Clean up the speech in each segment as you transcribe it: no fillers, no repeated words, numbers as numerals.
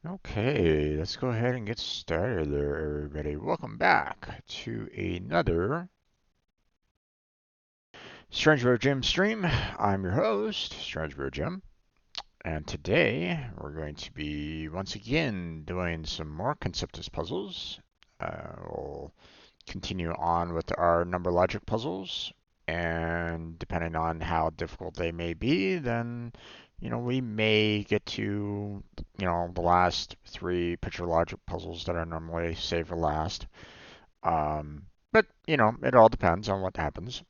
Okay, let's go ahead and get started there, everybody. Welcome back to another Strange Bro Jim stream. I'm your host, Strange Bro Jim, and today we're going to be once again doing some more Conceptis puzzles. We'll continue on with our number logic puzzles, and depending on how difficult they may be, then we may get to the last three picture logic puzzles that I normally save for last. But it all depends on what happens.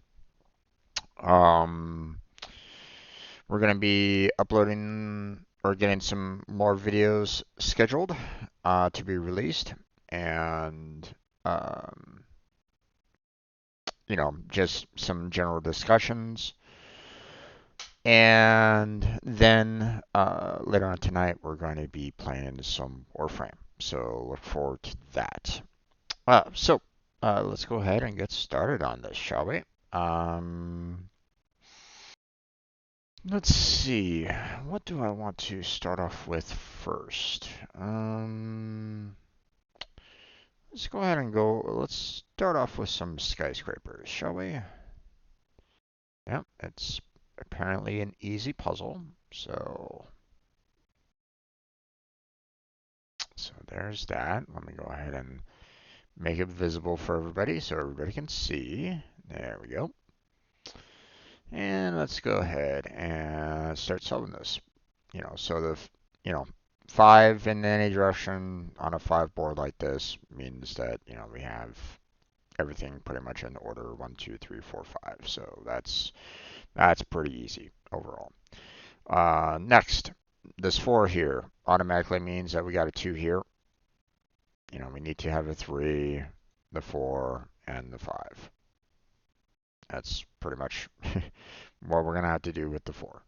Um, we're gonna be uploading or getting some more videos scheduled to be released, and um, just some general discussions. And then later on tonight, we're going to be playing some Warframe. So look forward to that. Let's go ahead and get started on this, shall we? Um, let's see. What do I want to start off with first? Let's go ahead and go. Let's start off with some skyscrapers, shall we? Yep, it's apparently an easy puzzle. So there's that. Let me go ahead and make it visible for everybody so everybody can see. There we go. And let's go ahead and start solving this. So the 5 in any direction on a 5 board like this means that, we have everything pretty much in order 1, 2, 3, 4, 5. So that's pretty easy overall. Next, this 4 here automatically means that we got a 2 here. We need to have a 3, the 4, and the 5. That's pretty much what we're going to have to do with the 4.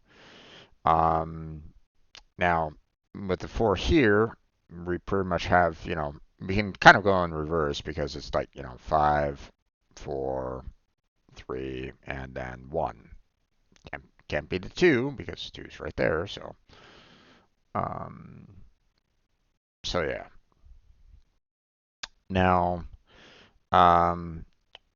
Now, with the 4 here, we pretty much have, we can kind of go in reverse because it's like, 5, 4, 3, and then 1. Can't be the 2 because 2 is right there, um, so yeah. Now,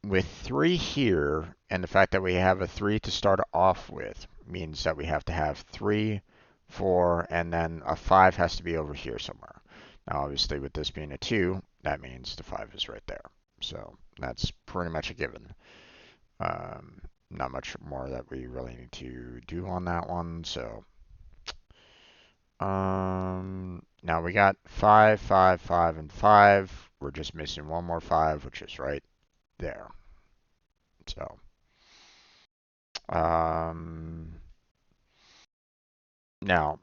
with 3 here, and the fact that we have a 3 to start off with, means that we have to have 3, 4, and then a 5 has to be over here somewhere. Now, obviously, with this being a 2, that means the 5 is right there. So that's pretty much a given. Not much more that we really need to do on that one. So now we got 5, 5, 5, and 5. We're just missing one more 5, which is right there. So, now,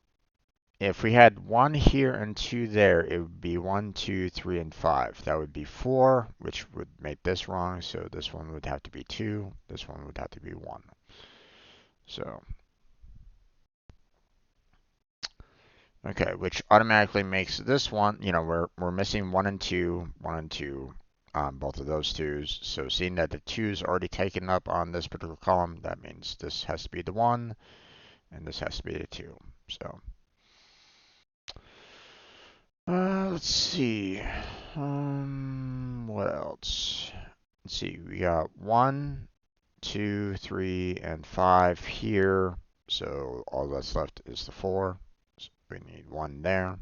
if we had 1 here and 2 there, it would be 1, 2, 3, and 5. That would be 4, which would make this wrong. So this one would have to be 2. This one would have to be 1. So, okay, which automatically makes this one, we're missing 1 and 2, 1 and 2, both of those 2's. So seeing that the 2 is already taken up on this particular column, that means this has to be the 1, and this has to be the 2. So, let's see. What else? Let's see. We got 1, 2, 3, and 5 here. So all that's left is the 4. So we need 1 there.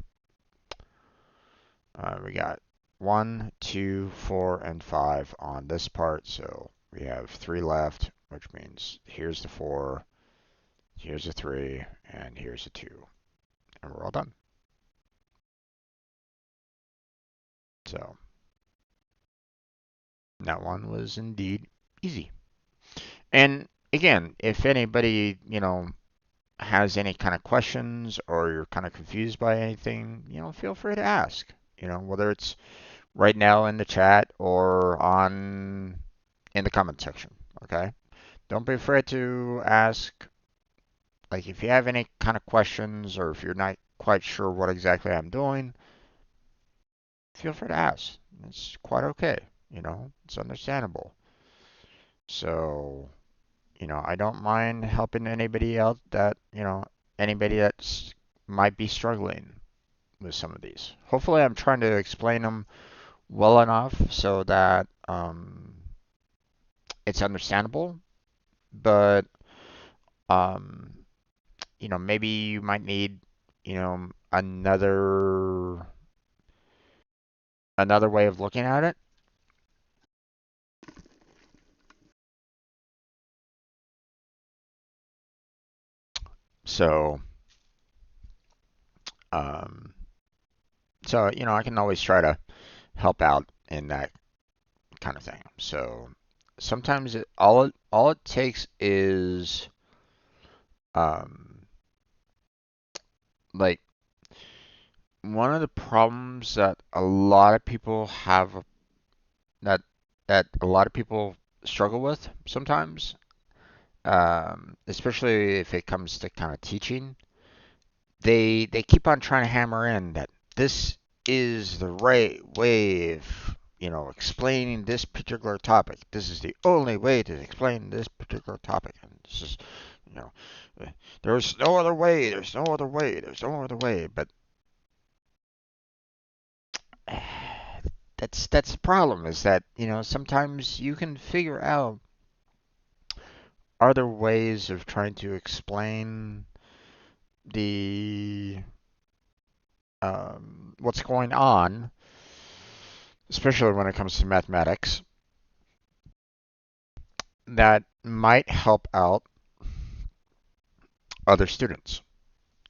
We got 1, 2, 4, and 5 on this part. So we have 3 left, which means here's the 4, here's a 3, and here's a 2. And we're all done. So that one was indeed easy. And again, if anybody, has any kind of questions or you're kind of confused by anything, feel free to ask. Whether it's right now in the chat or in the comment section. Okay? Don't be afraid to ask. Like if you have any kind of questions or if you're not quite sure what exactly I'm doing, feel free to ask. It's quite okay. It's understandable. So, I don't mind helping anybody out that, anybody that might be struggling. with some of these. Hopefully I'm trying to explain them well enough so that it's understandable, but um, maybe you might need, another way of looking at it. So, um, I can always try to help out in that kind of thing. So sometimes all it takes is um, like one of the problems that a lot of people have that that a lot of people struggle with sometimes, especially if it comes to kind of teaching, they keep on trying to hammer in that this is the right way of explaining this particular topic. This is the only way to explain this particular topic, and this is you know there's no other way. There's no other way. There's no other way. But that's the problem is that sometimes you can figure out other ways of trying to explain the what's going on, especially when it comes to mathematics, that might help out other students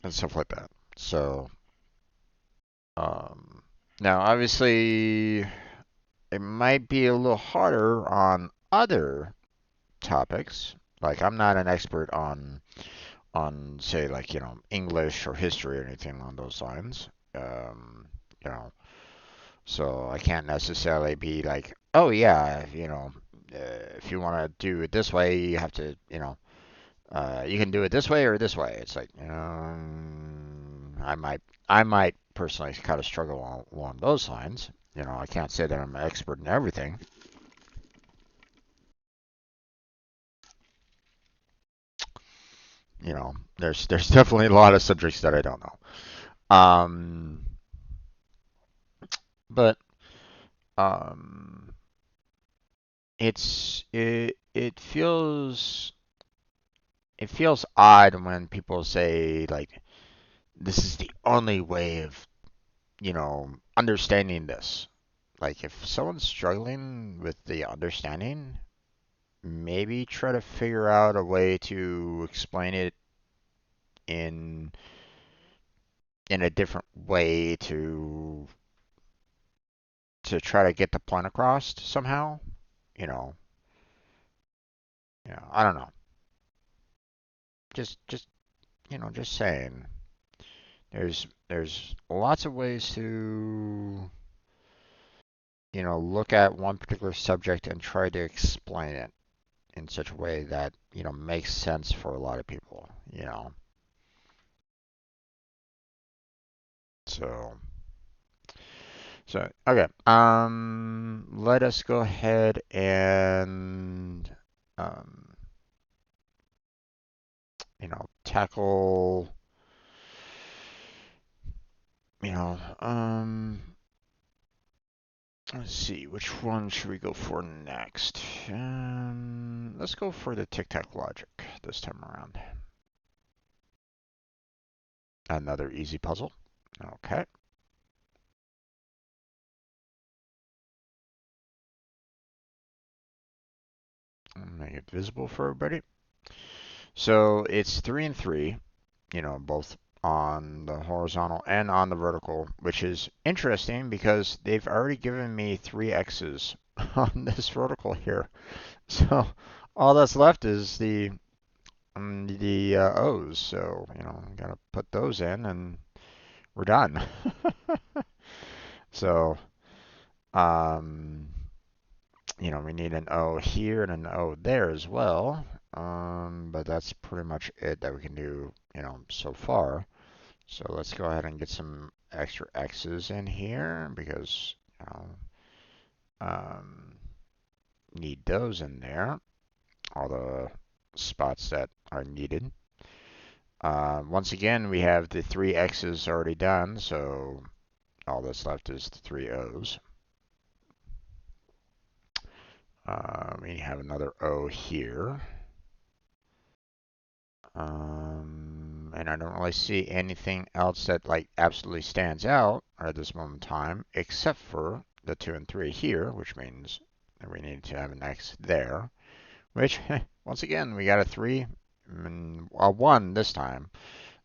and stuff like that. So um, now, obviously, it might be a little harder on other topics. Like I'm not an expert on say like English or history or anything along those lines. Um, you know, so I can't necessarily be like, oh yeah, if you want to do it this way, you have to, you can do it this way or this way. It's like, I might personally kind of struggle along those lines. I can't say that I'm an expert in everything. There's definitely a lot of subjects that I don't know. But um, it feels odd when people say like this is the only way of understanding this. Like if someone's struggling with the understanding, maybe try to figure out a way to explain it in in a different way to try to get the point across somehow. You know, I don't know. Just just saying. There's lots of ways to look at one particular subject and try to explain it in such a way that makes sense for a lot of people. So okay. Let us go ahead and um, tackle you know let's see, which one should we go for next? Let's go for the Tic-Tac-Logic this time around. Another easy puzzle. Okay. Make it visible for everybody. So it's 3 and 3, both on the horizontal and on the vertical, which is interesting because they've already given me 3 X's on this vertical here. So all that's left is the O's. So, I'm gonna put those in and we're done. So, um, we need an O here and an O there as well. But that's pretty much it that we can do, so far. So let's go ahead and get some extra X's in here because, um, need those in there. All the spots that are needed. Once again, we have the 3 X's already done, so all that's left is the 3 O's. We have another O here. And I don't really see anything else that like absolutely stands out at this moment in time, except for the 2 and 3 here, which means that we need to have an X there, which, once again, we got a 3, and a 1 this time.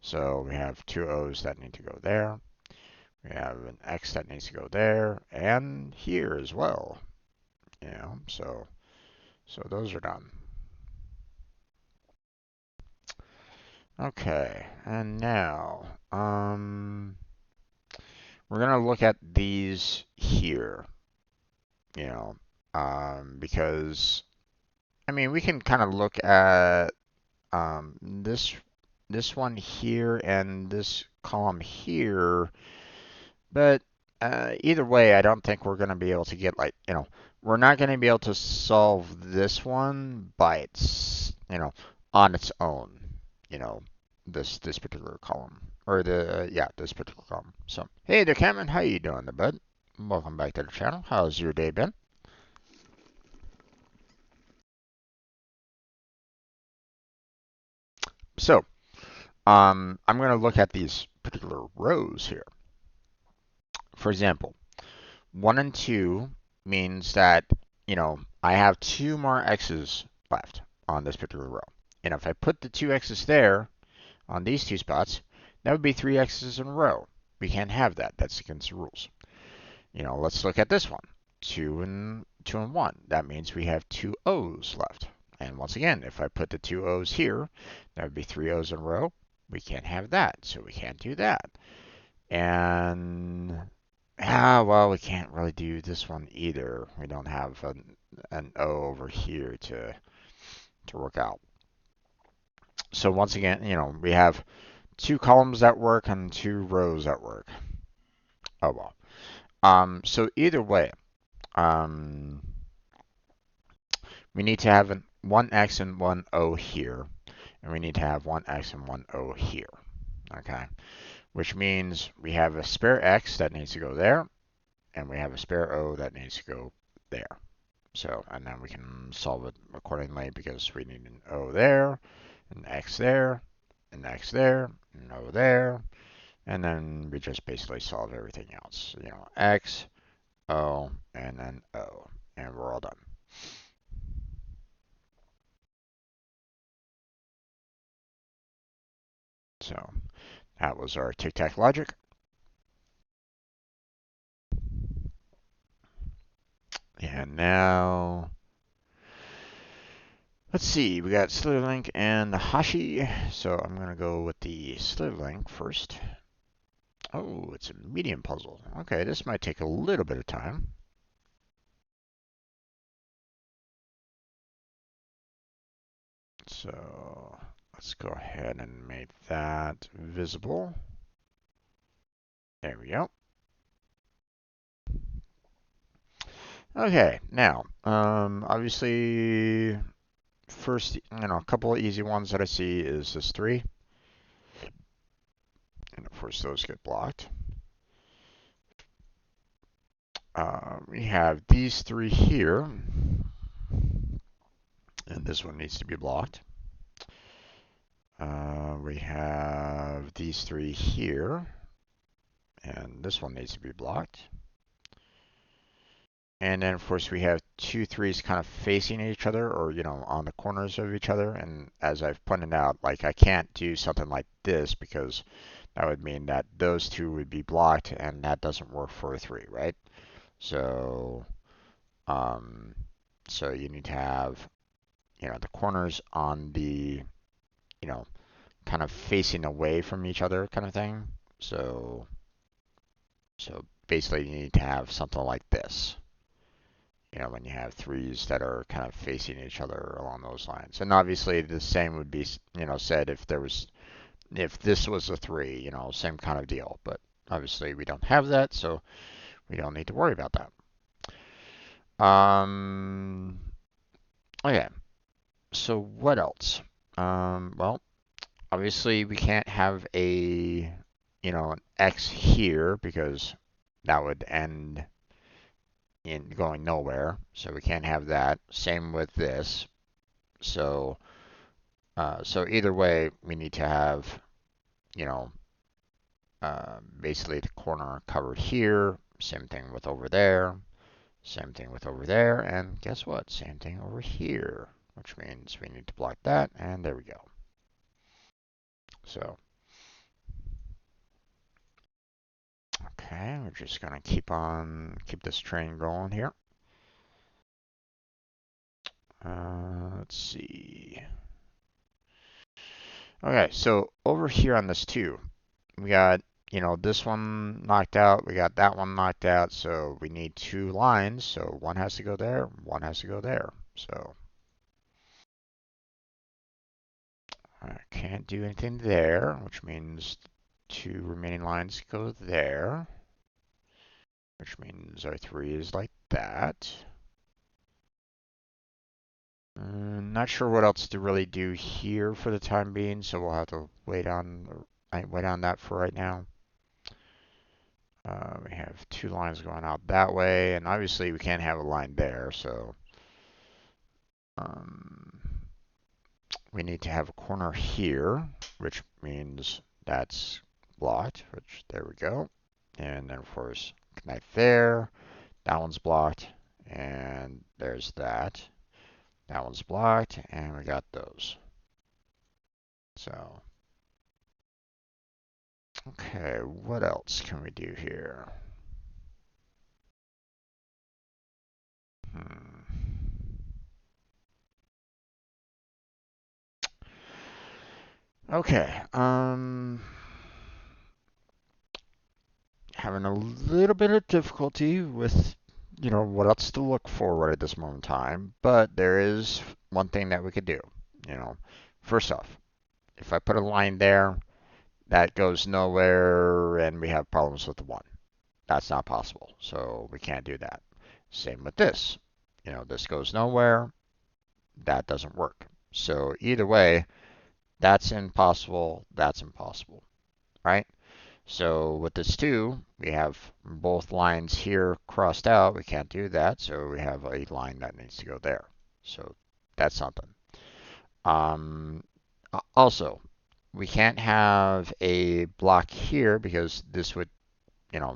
So we have 2 O's that need to go there. We have an X that needs to go there, and here as well. You know, so those are done. Okay, and now, we're gonna look at these here, you know, because, I mean, we can kind of look at this one here and this column here, but either way, I don't think we're gonna be able to get, like, you know, we're not gonna be able to solve this one by its, you know, on its own, you know, this particular column, or yeah, this particular column. So, hey there, Cameron, how you doing there, bud? Welcome back to the channel. How's your day been? So, I'm going to look at these particular rows here. For example, 1 and 2 means that, you know, I have 2 more X's left on this particular row. And if I put the 2 X's there on these 2 spots, that would be 3 X's in a row. We can't have that. That's against the rules. You know, let's look at this one. 2 and 1. That means we have 2 O's left. And once again, if I put the 2 O's here, that would be 3 O's in a row. We can't have that, so we can't do that. And, well, we can't really do this one either. We don't have an O over here to work out. So once again, you know, we have 2 columns that work and 2 rows that work. Oh well. So either way, we need to have one X and one O here, and we need to have one X and one O here. Okay, which means we have a spare X that needs to go there, and we have a spare O that needs to go there. So, and then we can solve it accordingly because we need an O there, an X there, an X there, an O there, and then we just basically solve everything else. You know, X, O, and then O, and we're all done. So that was our Tic-Tac-Logic. And now, let's see, we got Slitherlink and the Hashi. So I'm going to go with the Slitherlink first. Oh, it's a medium puzzle. Okay, this might take a little bit of time. So let's go ahead and make that visible. There we go. Okay, now, obviously, first, you know, a couple of easy ones that I see is this 3. And of course, those get blocked. We have these 3 here. And this one needs to be blocked. We have these 3 here. And this one needs to be blocked. And then, of course, we have 2 3s kind of facing each other, or, you know, on the corners of each other. And as I've pointed out, like, I can't do something like this because that would mean that those 2 would be blocked, and that doesn't work for a 3, right? So, so you need to have, you know, the corners on the, you know, kind of facing away from each other kind of thing. So basically you need to have something like this. You know, when you have 3s that are kind of facing each other along those lines. And obviously the same would be, you know, said if this was a 3, you know, same kind of deal. But obviously we don't have that, so we don't need to worry about that. Okay, so what else? Well, obviously we can't have a, an X here because that would end in going nowhere. So we can't have that. Same with this. So, so either way, we need to have, you know, basically the corner covered here. Same thing with over there. Same thing with over there. And guess what? Same thing over here, which means we need to block that. And there we go. So, okay, we're just going to keep this train going here. Let's see. Okay, so over here on this too, we got, this one knocked out, we got that one knocked out, so we need two lines, so one has to go there, one has to go there. So I can't do anything there, which means two remaining lines go there, which means our 3 is like that. Not sure what else to really do here for the time being, so we'll have to wait on that for right now. We have two lines going out that way, and obviously we can't have a line there, so we need to have a corner here, which means that's blocked, which there we go. And then of course connect there. That one's blocked, and there's that. That one's blocked, and we got those. So, okay, what else can we do here? Okay, having a little bit of difficulty with, what else to look for at this moment in time, but there is one thing that we could do. First off, if I put a line there, that goes nowhere and we have problems with the 1. That's not possible, so we can't do that. Same with this. This goes nowhere, that doesn't work. So either way, that's impossible, right? So with this too, we have both lines here crossed out. We can't do that, so we have a line that needs to go there. So that's something. Also, we can't have a block here because this would,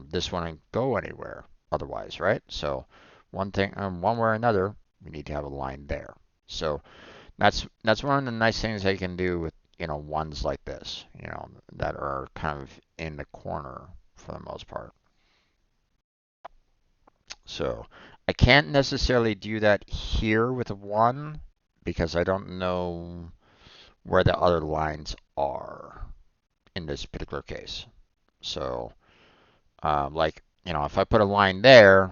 this wouldn't go anywhere otherwise, right? So one thing, one way or another, we need to have a line there. So that's one of the nice things they can do with, ones like this, that are kind of in the corner for the most part. So I can't necessarily do that here with a 1 because I don't know where the other lines are in this particular case. So, like, if I put a line there,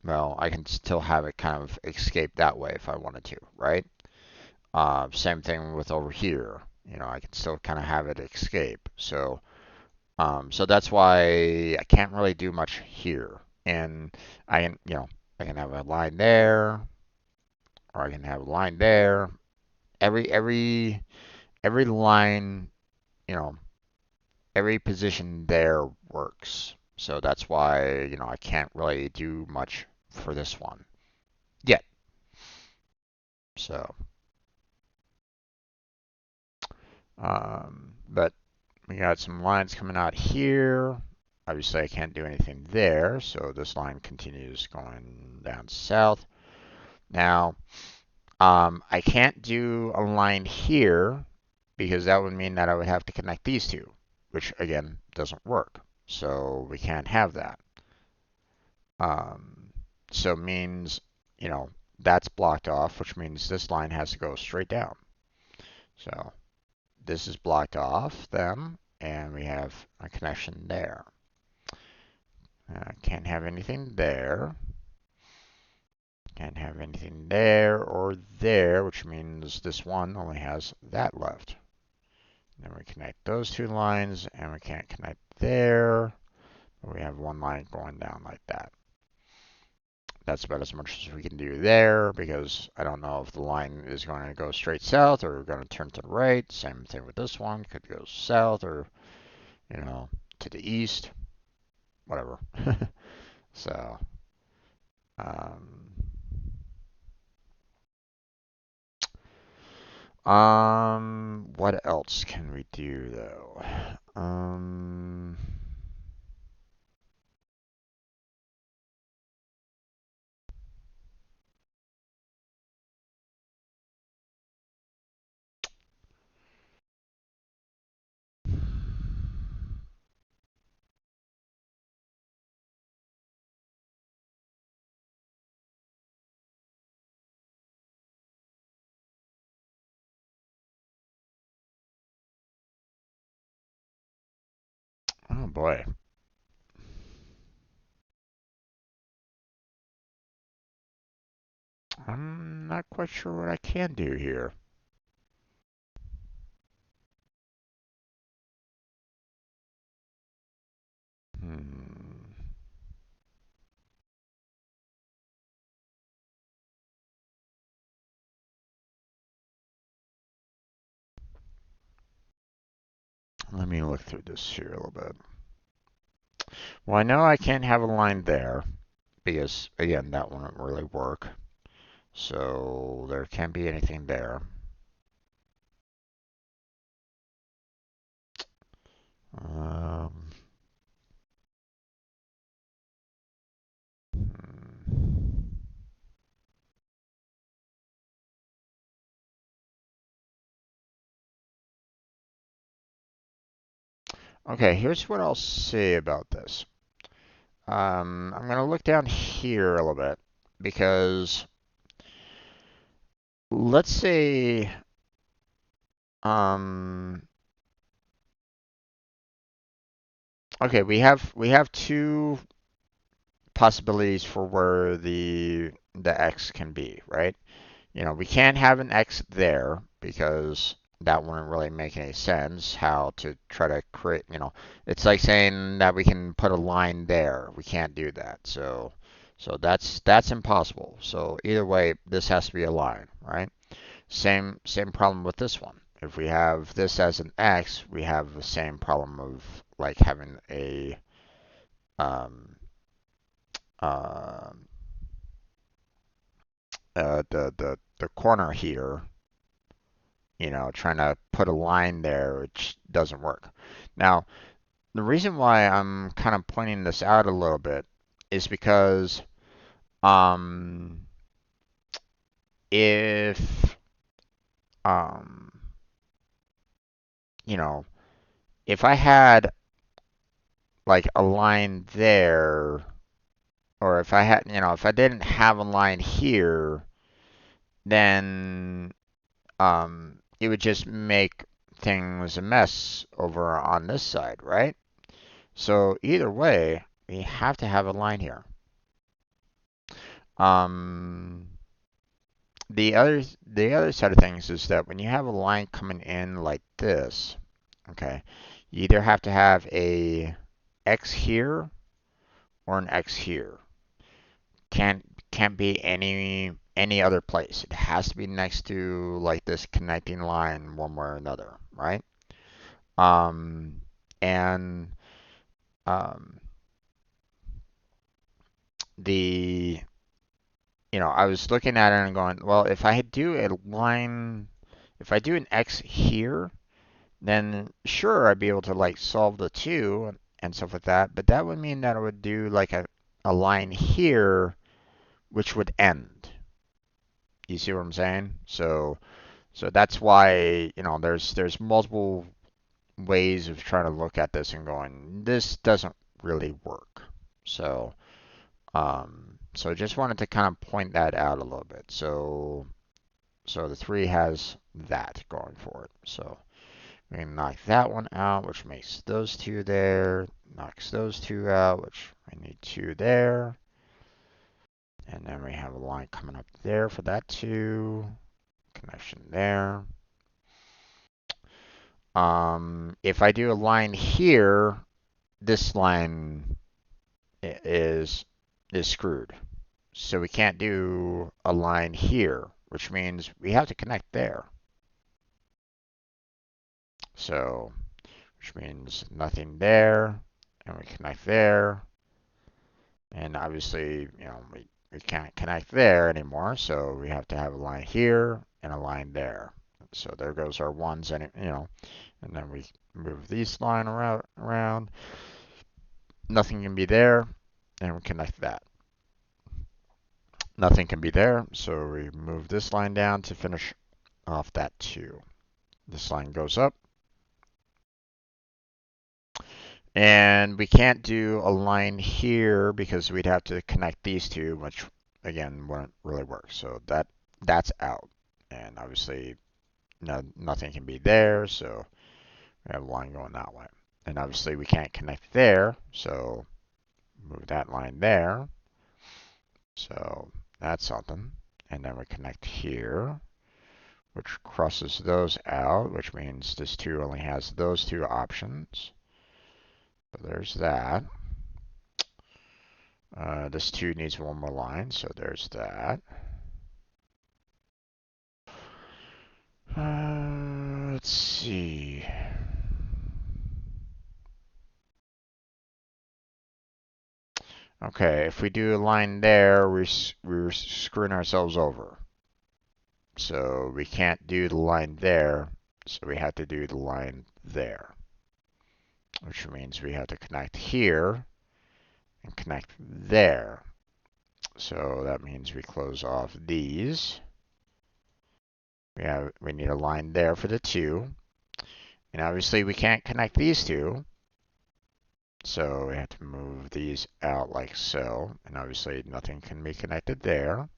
well, I can still have it kind of escape that way if I wanted to, right? Same thing with over here. I can still kind of have it escape. So, so that's why I can't really do much here. And I can, I can have a line there, or I can have a line there. Every line, you know, every position there works. So that's why, I can't really do much for this one yet. So, but we got some lines coming out here. Obviously, I can't do anything there, so this line continues going down south. Now, I can't do a line here because that would mean that I would have to connect these two, which again doesn't work. So we can't have that. So it means, that's blocked off, which means this line has to go straight down. So this is blocked off then, and we have a connection there. Can't have anything there. Can't have anything there or there, which means this one only has that left. Then we connect those two lines, and we can't connect there. We have one line going down like that. That's about as much as we can do there because I don't know if the line is going to go straight south or going to turn to the right. Same thing with this one. Could go south or, to the east, whatever. So, um, what else can we do though? Oh boy. I'm not quite sure what I can do here. Hmm. Let me look through this here a little bit. Well, I know I can't have a line there because, again, that wouldn't really work. So there can't be anything there. Um, hmm. Okay, here's what I'll say about this. I'm going to look down here a little bit because let's say, um, okay, we have two possibilities for where the X can be, right? We can't have an X there because that wouldn't really make any sense how to try to create, it's like saying that we can put a line there. We can't do that. So that's impossible. So either way, this has to be a line, right? Same problem with this one. If we have this as an X, we have the same problem of like having a um uh, the corner here, trying to put a line there, which doesn't work. Now, the reason why I'm kind of pointing this out a little bit is because um, if um, you know, if I had like a line there, or if I had, if I didn't have a line here, then it would just make things a mess over on this side, right? So either way, we have to have a line here. Um, the other side of things is that when you have a line coming in like this, okay, you either have to have a X here or an X here. Can't be any other place. It has to be next to like this connecting line one way or another, right? Um, and um, the I was looking at it and going, well, if I do a line, if I do an X here, then sure, I'd be able to like solve the two and stuff like that. But that would mean that I would do like a line here, which would end. You see what I'm saying? So that's why, there's multiple ways of trying to look at this and going, this doesn't really work. So just wanted to kind of point that out a little bit. So the 3 has that going for it. So we can knock that one out, which makes those two there. Knocks those two out, which we need 2 there. And then we have a line coming up there for that 2. Connection there. If I do a line here, this line is screwed. So we can't do a line here, which means we have to connect there. So, which means nothing there, and we connect there. And obviously, we can't connect there anymore, so we have to have a line here and a line there. So there goes our ones, and and then we move these line around. Nothing can be there, and we connect that. Nothing can be there, so we move this line down to finish off that 2. This line goes up. And we can't do a line here because we'd have to connect these two, which again wouldn't really work. So that's out. And obviously nothing can be there, so we have a line going that way. And obviously we can't connect there, so move that line there. So that's something. And then we connect here, which crosses those out, which means this 2 only has those 2 options. So there's that. This 2 needs one more line, so there's that. Let's see. Okay, if we do a line there, we're screwing ourselves over. So we can't do the line there, so we have to do the line there. Which means we have to connect here and connect there. So that means we close off these. We need a line there for the 2. And obviously we can't connect these 2. So we have to move these out like so. And obviously nothing can be connected there.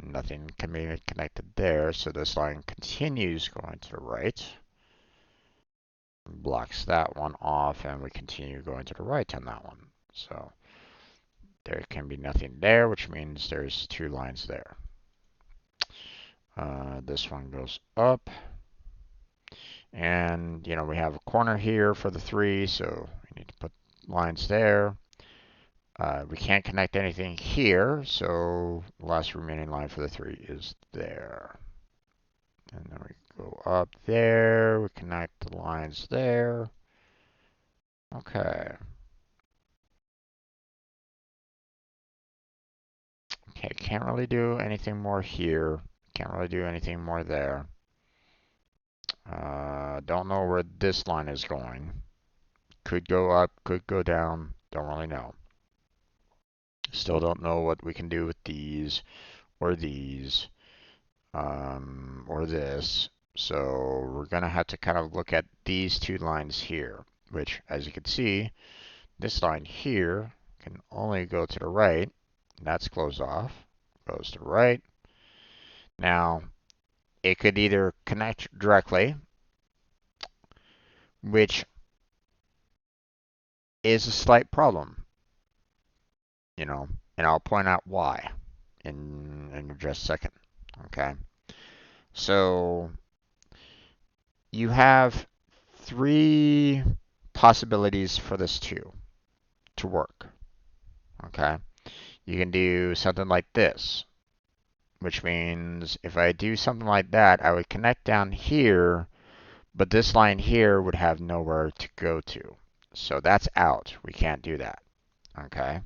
Nothing can be connected there. So this line continues going to the right. Blocks that one off, and we continue going to the right on that one. So there can be nothing there, which means there's 2 lines there. This one goes up. And, we have a corner here for the 3, so we need to put lines there. We can't connect anything here, so the last remaining line for the 3 is there. And then we go up there, we connect the lines there. Okay. Okay, can't really do anything more here. Can't really do anything more there. Don't know where this line is going. Could go up, could go down, don't really know. Still don't know what we can do with these, or this. So we're going to have to kind of look at these 2 lines here, which, as you can see, this line here can only go to the right. That's closed off. Goes to the right. Now, it could either connect directly, which is a slight problem, and I'll point out why in just a second. Okay. So you have 3 possibilities for this to work. Okay. You can do something like this, which means if I do something like that, I would connect down here, but this line here would have nowhere to go to. So that's out. We can't do that. Okay.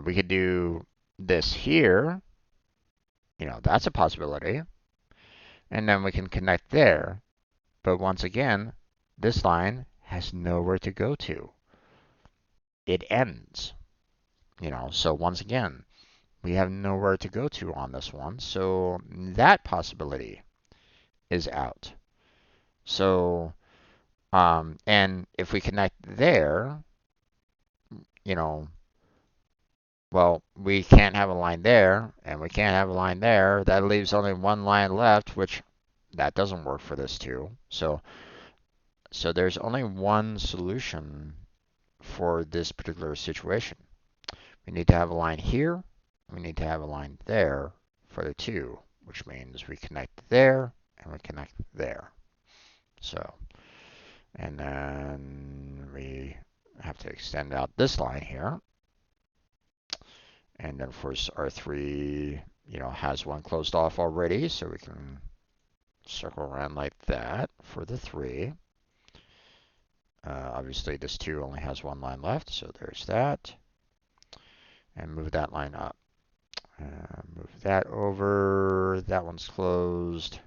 We could do this here. That's a possibility. And then we can connect there. But once again, this line has nowhere to go to. It ends. So once again, we have nowhere to go to on this one. So that possibility is out. So, and if we connect there, well, we can't have a line there, and we can't have a line there. That leaves only one line left, which that doesn't work for this 2. So there's only one solution for this particular situation. We need to have a line here. We need to have a line there for the 2, which means we connect there and we connect there. So, and then we have to extend out this line here. And then of course R3, has one closed off already, so we can circle around like that for the 3. Obviously this 2 only has one line left, so there's that. And move that line up. Move that over. That one's closed.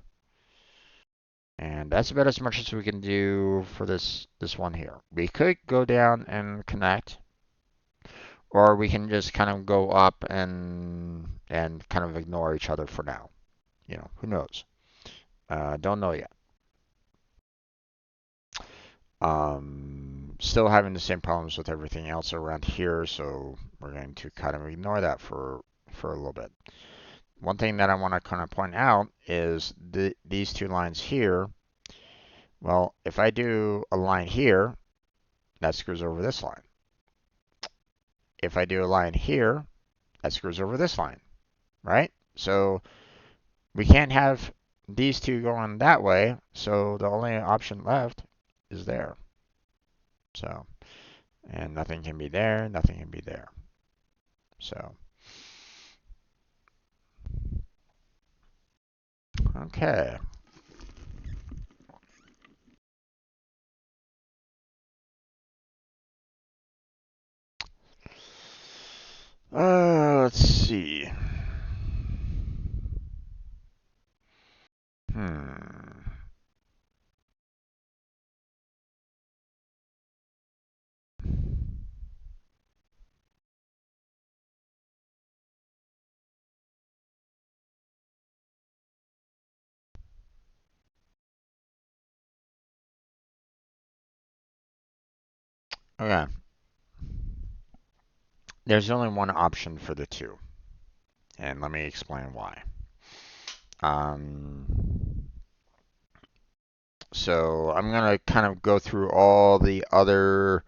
And that's about as much as we can do for this one here. We could go down and connect, or we can just kind of go up and kind of ignore each other for now. Who knows? Don't know yet. Still having the same problems with everything else around here, so we're going to kind of ignore that for a little bit. One thing that I want to kind of point out is these 2 lines here. Well, if I do a line here, that screws over this line. If I do a line here, that screws over this line, right? So we can't have these 2 going that way, so the only option left is there. So, and nothing can be there, nothing can be there. So, okay. Let's see. Okay. There's only one option for the 2, and let me explain why. So I'm going to kind of go through all the other,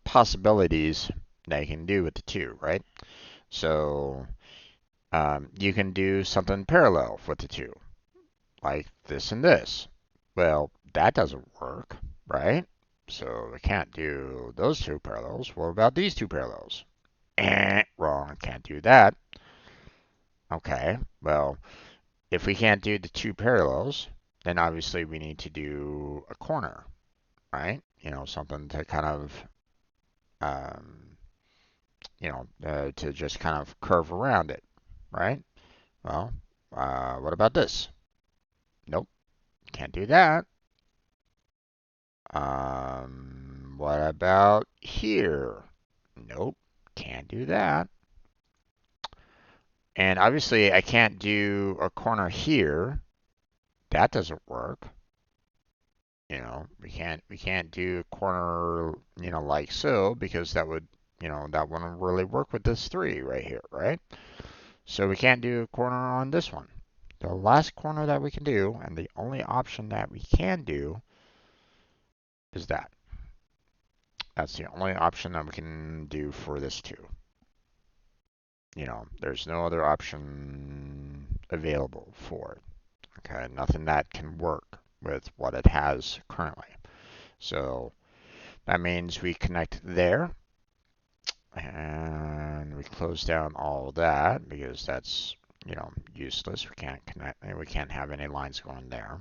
possibilities that you can do with the 2, right? So you can do something parallel with the 2, like this and this. Well, that doesn't work, right? So we can't do those 2 parallels. What about these 2 parallels? Wrong, can't do that. Okay, well, if we can't do the 2 parallels, then obviously we need to do a corner, right? Something to kind of, to just kind of curve around it, right? Well, what about this? Nope, can't do that. What about here? Nope, can't do that. And obviously I can't do a corner here. That doesn't work. We can't do a corner, like so, because that would, that wouldn't really work with this 3 right here, right? So we can't do a corner on this one. The last corner that we can do, and the only option that we can do, is that. That's the only option that we can do for this 2. There's no other option available for it. Okay, nothing that can work with what it has currently. So that means we connect there, and we close down all that because that's, useless. We can't connect, we can't have any lines going there.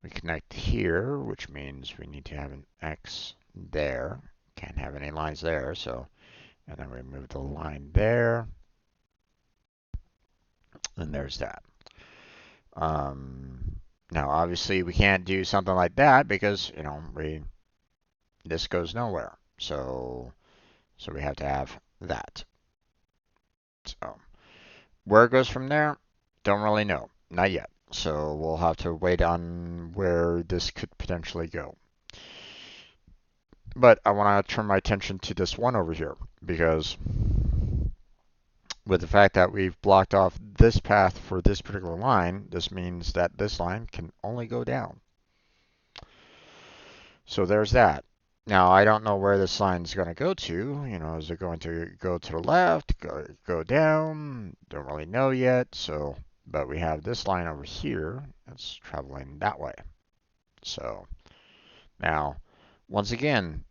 We connect here, which means we need to have an X there. Can't have any lines there, so, and then we move the line there, and there's that. Now, obviously, we can't do something like that because, this goes nowhere. So we have to have that. So where it goes from there, don't really know. Not yet. So we'll have to wait on where this could potentially go. But I want to turn my attention to this one over here because with the fact that we've blocked off this path for this particular line, this means that this line can only go down. So there's that. Now, I don't know where this line is going to go to. Is it going to go to the left, go down? Don't really know yet. So, but we have this line over here that's traveling that way. So now, once again,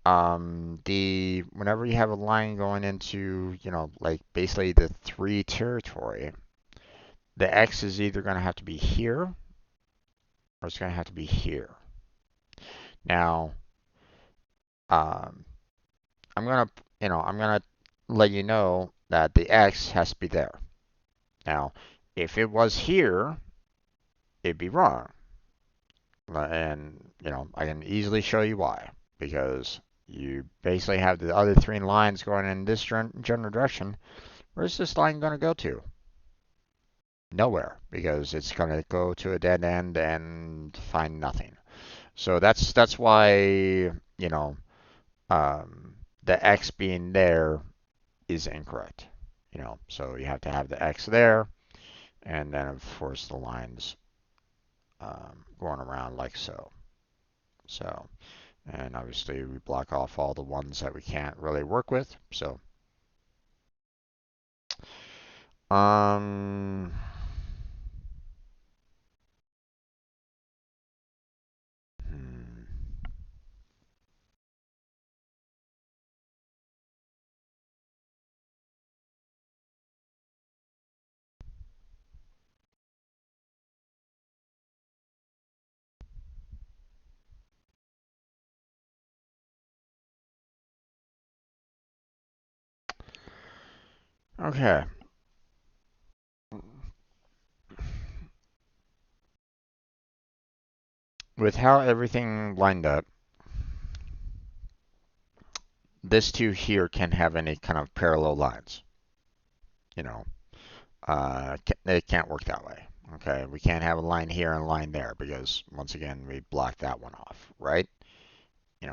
whenever you have a line going into, like basically the 3 territory, the X is either going to have to be here or it's going to have to be here. Now, um, I'm gonna let you know that the X has to be there. Now, if it was here, it'd be wrong. And, I can easily show you why. Because you basically have the other 3 lines going in this general direction. Where's this line going to go to? Nowhere, because it's going to go to a dead end and find nothing. So that's why, the X being there is incorrect. So you have to have the X there, and then of course the lines going around like so. So, and obviously we block off all the ones that we can't really work with. So, um, hmm. Okay. With how everything lined up, this 2 here can't have any kind of parallel lines. You know, it can't work that way. Okay, we can't have a line here and a line there because once again we blocked that one off, right?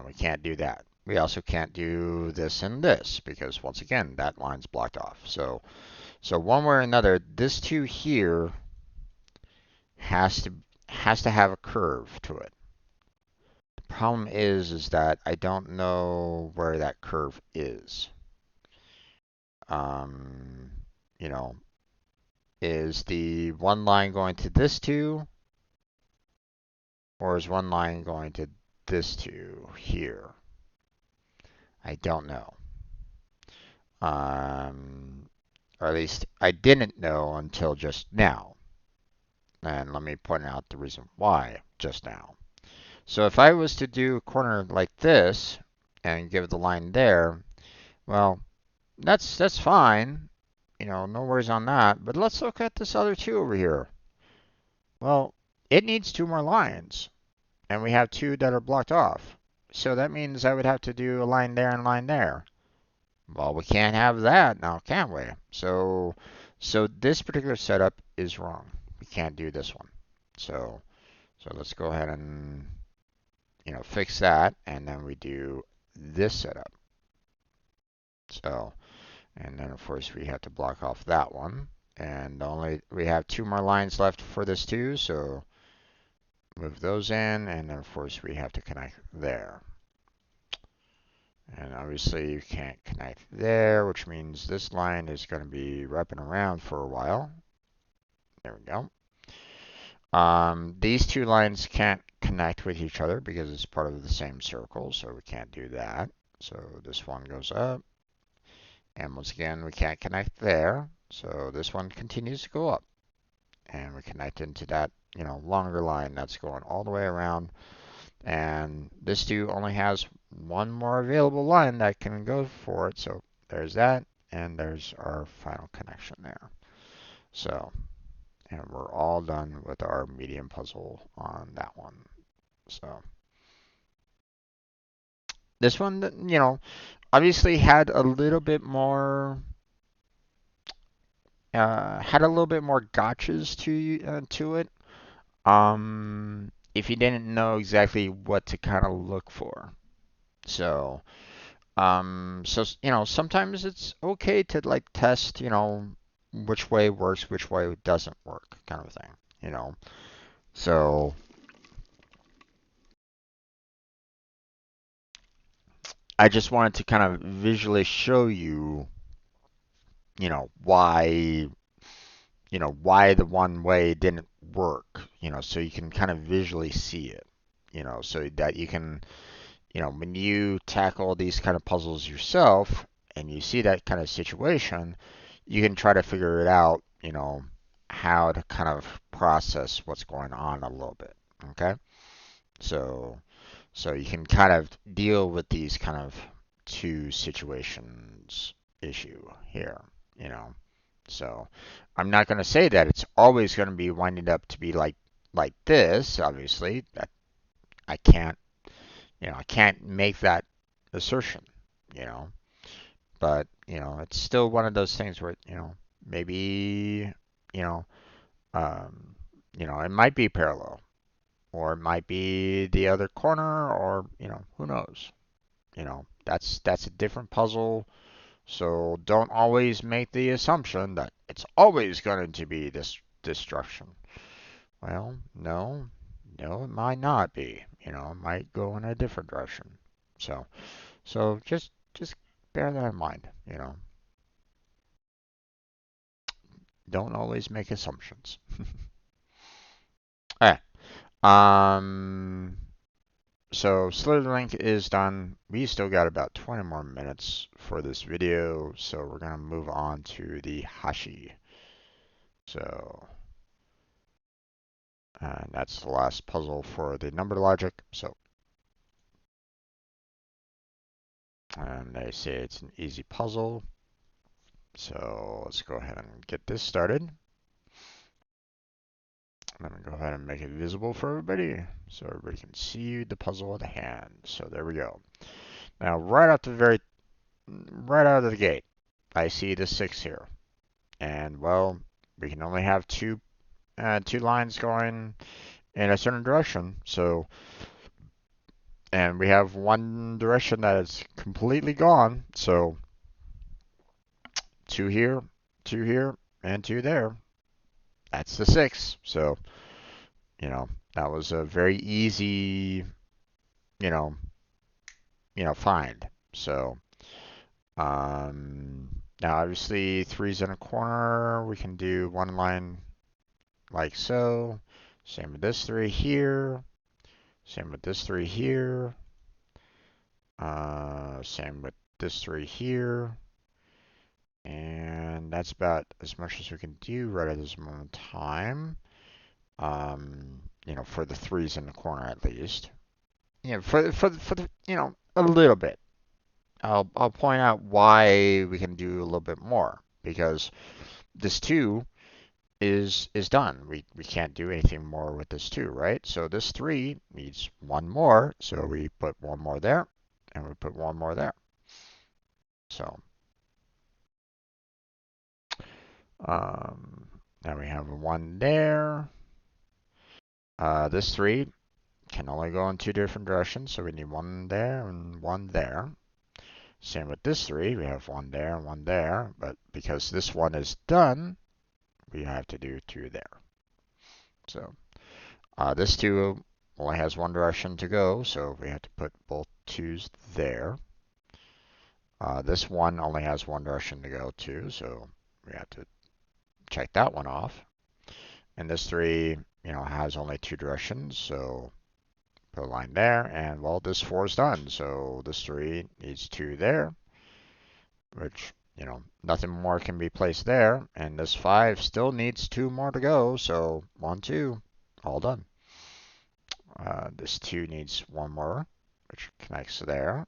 We can't do that. We also can't do this and this because once again that line's blocked off. So one way or another, this 2 here has to have a curve to it. The problem is that I don't know where that curve is. Um, you know, is the one line going to this 2, or is one line going to this 2 here? I don't know. Or at least I didn't know until just now. And let me point out the reason why just now. So if I was to do a corner like this and give the line there, well, that's fine. No worries on that. But let's look at this other 2 over here. Well, it needs 2 more lines, and we have 2 that are blocked off. So that means I would have to do a line there and a line there. Well, we can't have that now, can we? So this particular setup is wrong. We can't do this one. So let's go ahead and fix that, and then we do this setup. So, and then of course we have to block off that one, and we have 2 more lines left for this too. So move those in, and then of course we have to connect there. And obviously you can't connect there, which means this line is going to be wrapping around for a while. There we go. These 2 lines can't connect with each other because it's part of the same circle, so we can't do that. So this one goes up, and once again we can't connect there, so this one continues to go up, and we connect into that longer line that's going all the way around. And this 2 only has 1 more available line that can go for it, so there's that, and there's our final connection there. So, and we're all done with our medium puzzle on that one. So this one, obviously had a little bit more gotchas to it. If you didn't know exactly what to kind of look for. So sometimes it's okay to like test, which way works, which way doesn't work, kind of thing. So I just wanted to kind of visually show you, why, why the one way didn't work, so you can kind of visually see it, so that you can, you know, when you tackle these kind of puzzles yourself and you see that kind of situation, you can try to figure it out, you know, how to kind of process what's going on a little bit. Okay? So so you can kind of deal with these kind of two situations issue here, you know. So I'm not going to say that it's always going to be winding up to be like this, obviously. That I can't, you know, I can't make that assertion, you know. But, you know, it's still one of those things where, you know, maybe, you know, um, you know, it might be parallel or it might be the other corner or, you know, who knows. You know, that's a different puzzle. So don't always make the assumption that it's always going to be this destruction. Well, no, no, it might not be. You know, it might go in a different direction. So just bear that in mind. You know, don't always make assumptions. All right. So Slitherlink is done. We still got about 20 more minutes for this video, so we're gonna move on to the Hashi. So, and that's the last puzzle for the number logic. So, and they say it's an easy puzzle. So let's go ahead and get this started. I'm gonna go ahead and make it visible for everybody, so everybody can see the puzzle at hand. So there we go. Now, right out of the gate, I see the 6 here. And well, we can only have two lines going in a certain direction. So, and we have one direction that is completely gone. So, two here, and two there. That's the 6. So, you know, that was a very easy, you know, find. So, now obviously 3's in a corner. We can do one line like so. Same with this 3 here. Same with this 3 here. Same with this 3 here. And that's about as much as we can do right at this moment in time. You know, for the 3's in the corner at least. You know, for the you know, a little bit. I'll point out why we can do a little bit more because this 2 is done. We can't do anything more with this 2, right? So this 3 needs one more, so we put one more there, and we put one more there. So now we have a 1 there. This 3 can only go in 2 different directions, so we need 1 there and 1 there. Same with this 3, we have 1 there and 1 there, but because this one is done, we have to do 2 there. So this 2 only has 1 direction to go, so we have to put both 2's there. This 1 only has 1 direction to go to, so we have to check that one off. And this 3, you know, has only 2 directions, so put a line there. And well, this 4 is done, so this 3 needs 2 there, which, you know, nothing more can be placed there. And this 5 still needs 2 more to go, so 1, 2, all done. This 2 needs 1 more, which connects there.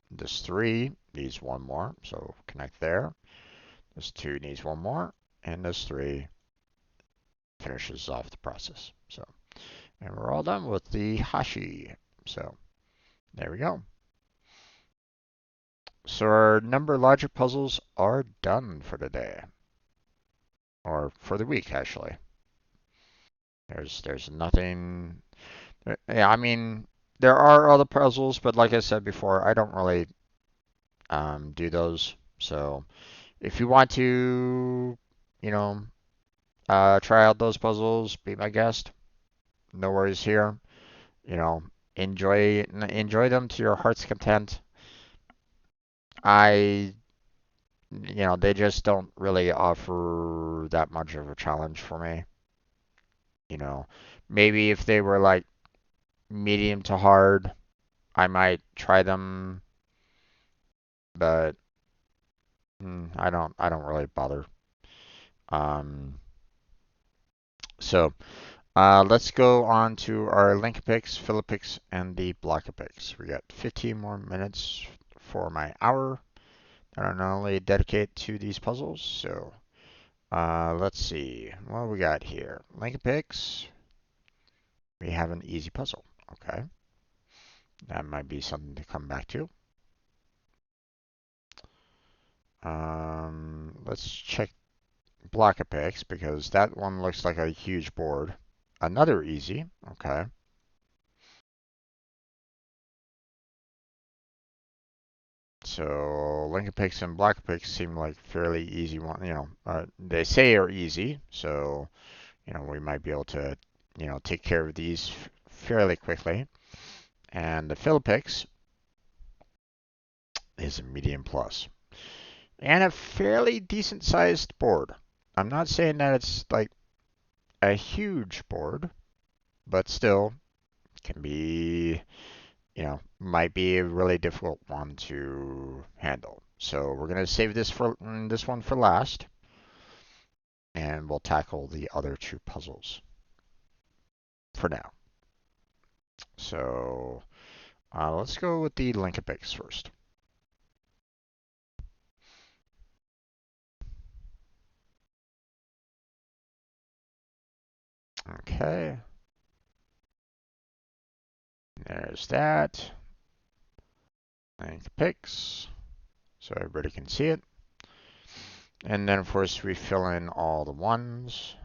This 3 needs 1 more, so connect there. This 2 needs 1 more, and this 3 finishes off the process. So, and we're all done with the Hashi. So, there we go. So our number logic puzzles are done for today. Or for the week, actually. There's nothing. Yeah, I mean, there are other puzzles, but like I said before, I don't really do those. So if you want to, you know, try out those puzzles, be my guest. No worries here. You know, enjoy them to your heart's content. I, you know, they just don't really offer that much of a challenge for me. You know, maybe if they were like medium to hard, I might try them, but I don't really bother. Um, so let's go on to our Link-a-Pix, Fill-a-Pix, and the Block-a-Pix. We got 15 more minutes for my hour that I normally dedicate to these puzzles. So let's see what we got here. Link-a-Pix, we have an easy puzzle. Okay, that might be something to come back to. Let's check Block-a-Pix because that one looks like a huge board. Another easy. Okay. So Link-a-Pix and Block-a-Pix seem like fairly easy one. They say are easy, so we might be able to take care of these fairly quickly. And the Fill-a-Pix is a medium plus and a fairly decent sized board. I'm not saying that it's like a huge board, but still can be might be a really difficult one to handle. So we're gonna save this one for last, and we'll tackle the other two puzzles for now. So let's go with the Link-a-Pix first. Okay, there's that Link-a-Pix, so everybody can see it. And then of course we fill in all the ones.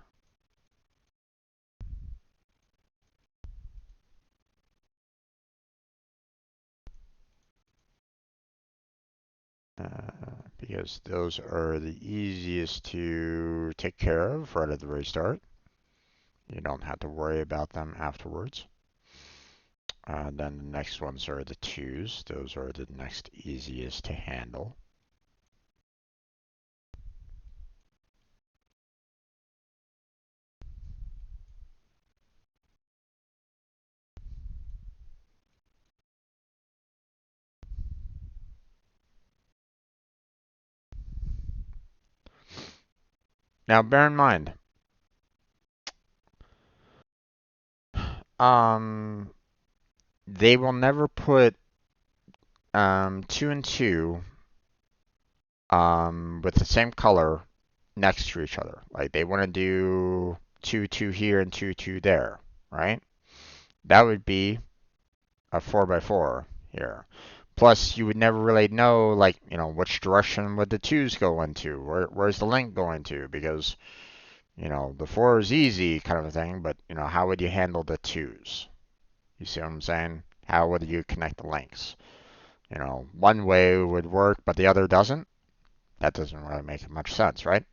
Because those are the easiest to take care of right at the very start. You don't have to worry about them afterwards. Then the next ones are the twos. Those are the next easiest to handle. Now, bear in mind, um, they will never put 2 and 2 with the same color next to each other. Like they want to do 2, 2 here and 2, 2 there, right? That would be a 4x4 here. Plus, you would never really know, like, which direction would the twos go into? Where's the link going to? Because, the four is easy kind of a thing, but, how would you handle the twos? You see what I'm saying? How would you connect the links? One way would work, but the other doesn't. That doesn't really make much sense, right?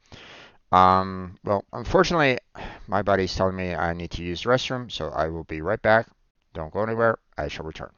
Well, unfortunately, my buddy's telling me I need to use the restroom, so I will be right back. Don't go anywhere. I shall return.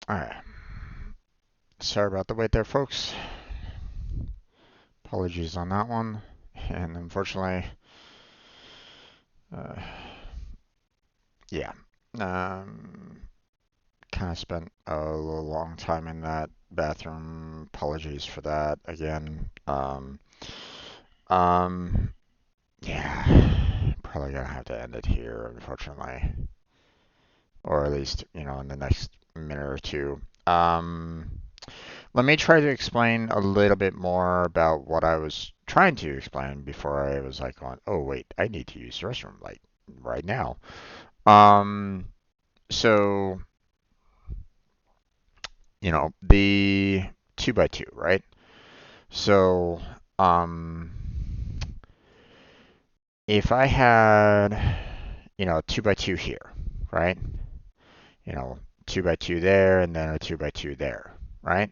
All right. Sorry about the wait there, folks. Apologies on that one. And unfortunately, uh, yeah, um, kind of spent a long time in that bathroom. Apologies for that again. Um, yeah, probably gonna have to end it here, unfortunately, or at least, in the next minute or two. Let me try to explain a little bit more about what I was trying to explain before I was like, going, oh wait, I need to use the restroom like right now. Um, so the two by two, right? So, um, if I had, two by two here, right? You know, two by two there, and then a two by two there, right?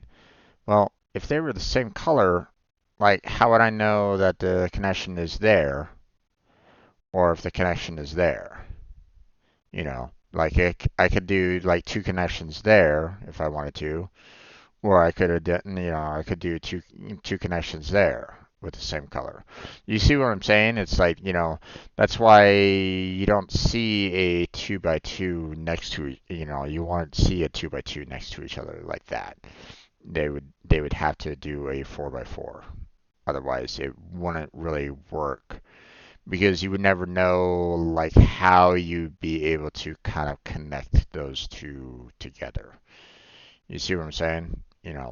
Well, if they were the same color, like how would I know that the connection is there, or if the connection is there? Like I could do like two connections there if I wanted to, or I could have done, I could do two connections there with the same color. You see what I'm saying? It's like, that's why you don't see a two by two next to, you won't see a two by two next to each other like that. They would have to do a four by four. Otherwise, it wouldn't really work because you would never know like how you'd be able to kind of connect those two together. You see what I'm saying?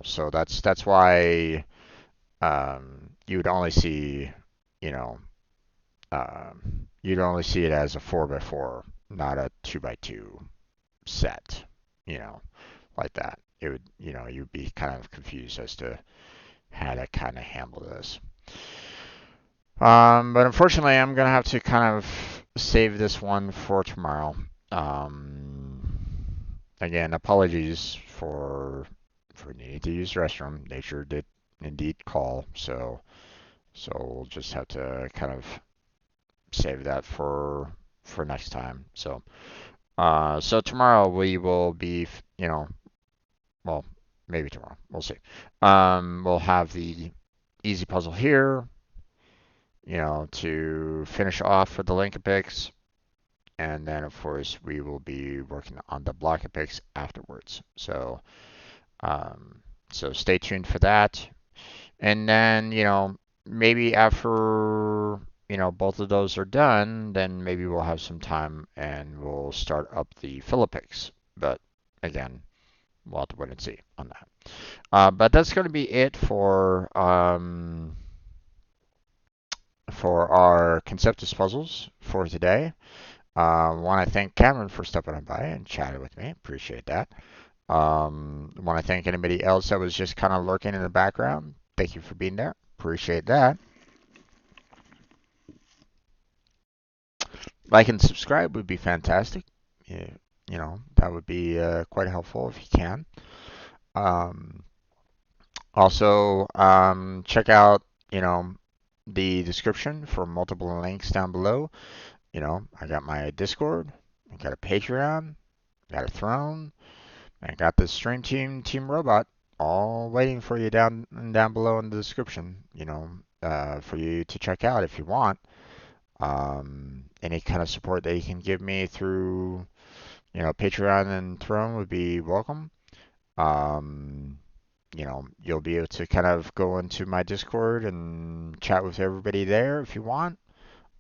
So that's why you would only see, you know, you'd only see it as a four by four, not a two by two set, you know, like that. It would, you'd be kind of confused as to how to kind of handle this. But unfortunately, I'm gonna have to kind of save this one for tomorrow. Again, apologies for needing to use the restroom. Nature did indeed call, so we'll just have to kind of save that for next time. So tomorrow we will be, well, maybe tomorrow. We'll see. We'll have the easy puzzle here, to finish off for the Link-a-Pix. And then, of course, we will be working on the Block-a-Pix afterwards. Um, so stay tuned for that. And then, maybe after, both of those are done, then maybe we'll have some time and we'll start up the Fill-a-Pix. But again, we'll have to wait and see on that. But that's going to be it for our Conceptis puzzles for today. Want to thank Cameron for stopping by and chatting with me. Appreciate that. Want to thank anybody else that was just kind of lurking in the background. Thank you for being there. Appreciate that. Like and subscribe would be fantastic. Yeah, that would be quite helpful if you can. Um, Also, check out, the description for multiple links down below. I got my Discord, I got a Patreon, got a Throne, and I got the Stream Team Robot, all waiting for you down below in the description. For you to check out if you want. Any kind of support that you can give me through, Patreon and Throne would be welcome. Um, you'll be able to kind of go into my Discord and chat with everybody there if you want.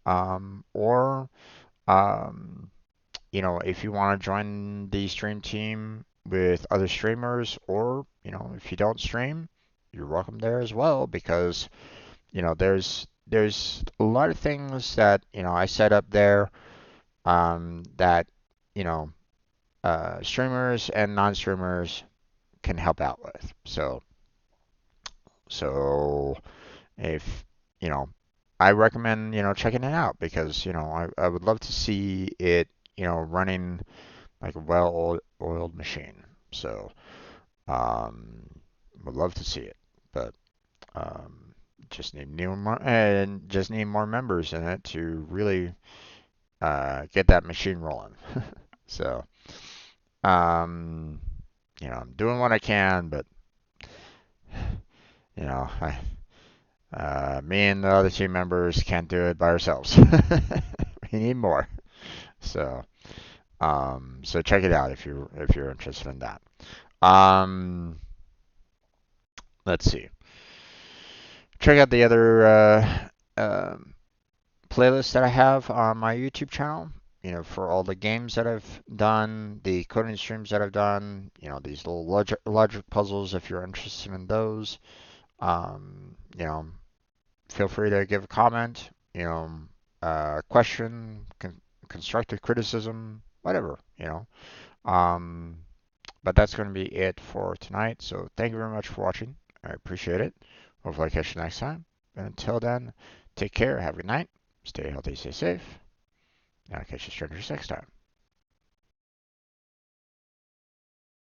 Or, um, if you want to join the stream team with other streamers, or, if you don't stream, you're welcome there as well because, there's a lot of things that, I set up there, that, you know, streamers and non-streamers can help out with. So if, you know, I recommend, checking it out because, I would love to see it, running like a well-oiled machine. So, um, would love to see it, but, um, just need more members in it to really, get that machine rolling. So, um, I'm doing what I can, but me and the other team members can't do it by ourselves. We need more. So, so check it out if you're interested in that. Um, let's see. Check out the other playlists that I have on my YouTube channel. For all the games that I've done, the coding streams that I've done, these little logic puzzles. If you're interested in those, um, you know, feel free to give a comment. Question, constructive criticism, whatever. Um, but that's going to be it for tonight. So thank you very much for watching. I appreciate it. Hopefully I catch you next time. And until then, take care. Have a good night. Stay healthy, stay safe. And I'll catch you strangers next time.